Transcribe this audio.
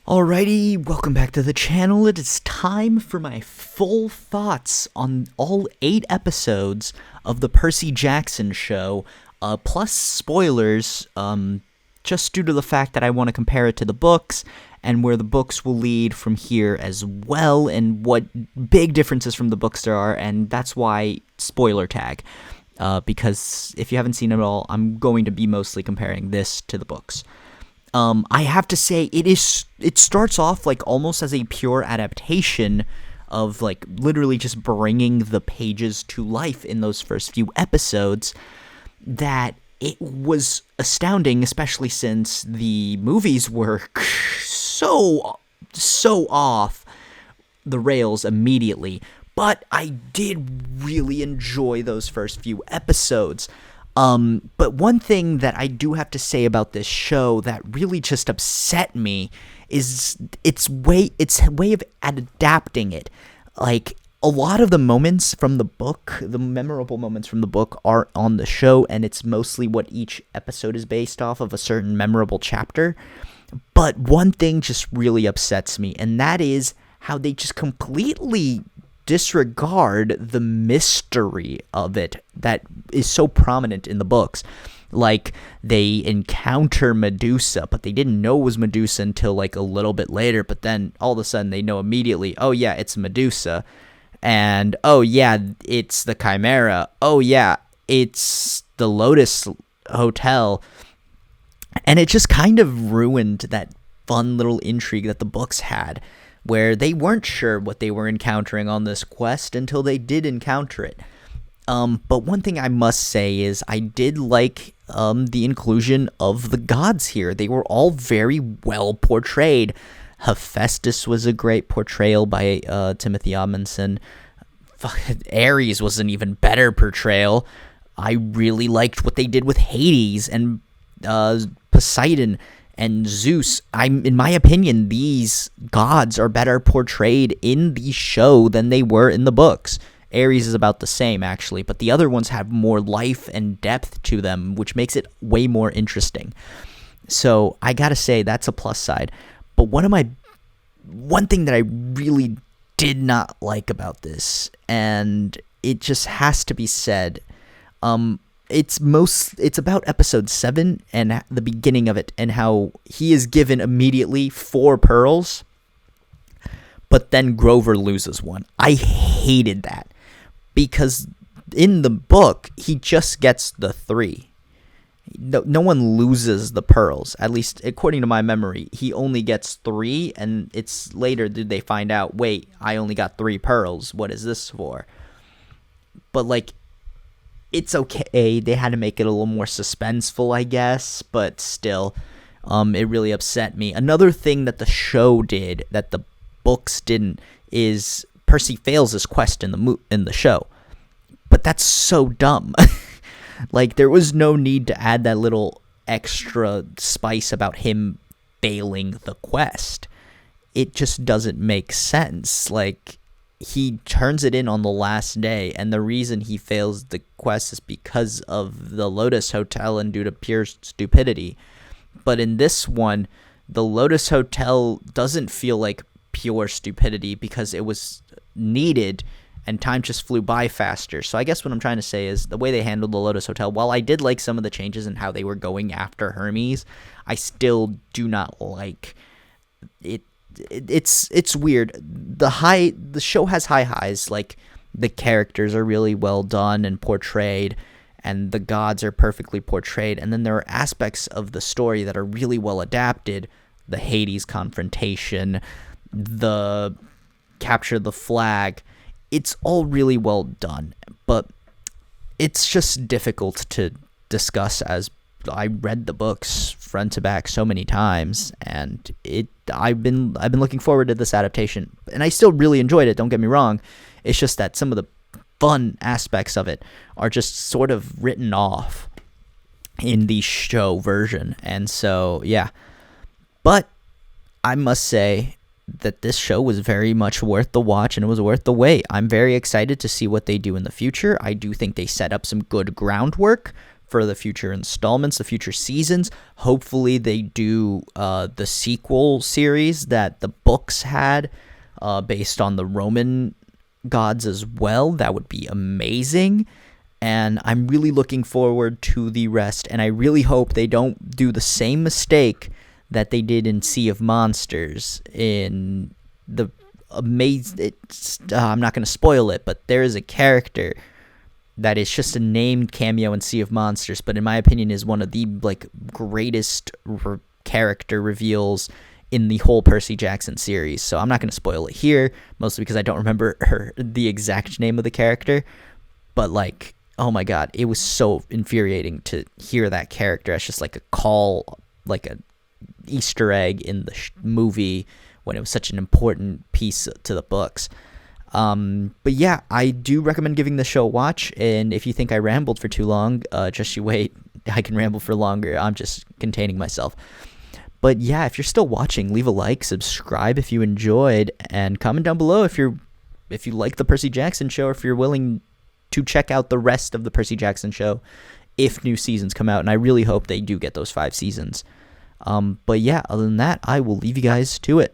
Alrighty, welcome back to the channel. It is time for my full thoughts on all 8 episodes of the Percy Jackson show, plus spoilers, just due to the fact that I want to compare it to the books, and where the books will lead from here as well, and what big differences from the books there are, and that's why spoiler tag. Because if you haven't seen it all, I'm going to be mostly comparing this to the books. I have to say it starts off like almost as a pure adaptation of like literally just bringing the pages to life in those first few episodes, that it was astounding, especially since the movies were so off the rails immediately. But I did really enjoy those first few episodes. But one thing that I do have to say about this show that really just upset me is its way of adapting it. Like, a lot of the moments from the book, the memorable moments from the book, are on the show, and it's mostly what each episode is based off of, a certain memorable chapter. But one thing just really upsets me, and that is how they just completely disregard the mystery of it that is so prominent in the books. Like, they encounter Medusa, but they didn't know it was Medusa until like a little bit later, but then all of a sudden they know immediately, oh yeah, it's Medusa, and oh yeah, it's the Chimera, oh yeah, it's the Lotus Hotel. And it just kind of ruined that fun little intrigue that the books had, where they weren't sure what they were encountering on this quest until they did encounter it. But one thing I must say is I did like the inclusion of the gods here. They were all very well portrayed. Hephaestus was a great portrayal by Timothy Amundsen. Ares was an even better portrayal. I really liked what they did with Hades and Poseidon and Zeus. In my opinion, these gods are better portrayed in the show than they were in the books. Ares is about the same, actually, but the other ones have more life and depth to them, which makes it way more interesting. So I gotta say, that's a plus side. But one thing that I really did not like about this, and it just has to be said, it's about episode 7 and the beginning of it, and how he is given immediately 4 pearls, but then Grover loses one. I hated that, because in the book he just gets the 3. No one loses the pearls, at least according to my memory. He only gets 3, and it's later did they find out, wait, I only got 3 pearls, what is this for? But like, it's okay. They had to make it a little more suspenseful, I guess, but still, it really upset me. Another thing that the show did that the books didn't is Percy fails his quest in the show, but that's so dumb. Like, there was no need to add that little extra spice about him failing the quest. It just doesn't make sense. Like, he turns it in on the last day, and the reason he fails the quest is because of the Lotus Hotel and due to pure stupidity. But in this one, the Lotus Hotel doesn't feel like pure stupidity because it was needed and time just flew by faster. So I guess what I'm trying to say is the way they handled the Lotus Hotel, while I did like some of the changes in how they were going after Hermes, I still do not like it. It's weird. The show has high highs, like the characters are really well done and portrayed, and the gods are perfectly portrayed, and then there are aspects of the story that are really well adapted. The Hades confrontation, the capture the flag, it's all really well done, but it's just difficult to discuss, as I read the books front to back so many times, and I've been looking forward to this adaptation, and I still really enjoyed it, don't get me wrong. It's just that some of the fun aspects of it are just sort of written off in the show version, and so yeah. But I must say that this show was very much worth the watch, and it was worth the wait. I'm very excited to see what they do in the future. I do think they set up some good groundwork for the future installments, the future seasons. Hopefully they do the sequel series that the books had based on the Roman gods as well. That would be amazing. And I'm really looking forward to the rest, and I really hope they don't do the same mistake that they did in Sea of Monsters in the I'm not going to spoil it, but there is a character that is just a named cameo in Sea of Monsters, but in my opinion is one of the greatest character reveals in the whole Percy Jackson series. So I'm not going to spoil it here, mostly because I don't remember the exact name of the character, but oh my god, it was so infuriating to hear that character as just a call, a Easter egg in the movie when it was such an important piece to the books. But yeah, I do recommend giving the show a watch, and if you think I rambled for too long, just you wait, I can ramble for longer. I'm just containing myself. But yeah, if you're still watching, leave a like, subscribe if you enjoyed, and comment down below if you like the Percy Jackson show, or if you're willing to check out the rest of the Percy Jackson show if new seasons come out, and I really hope they do get those 5 seasons. But yeah, other than that, I will leave you guys to it.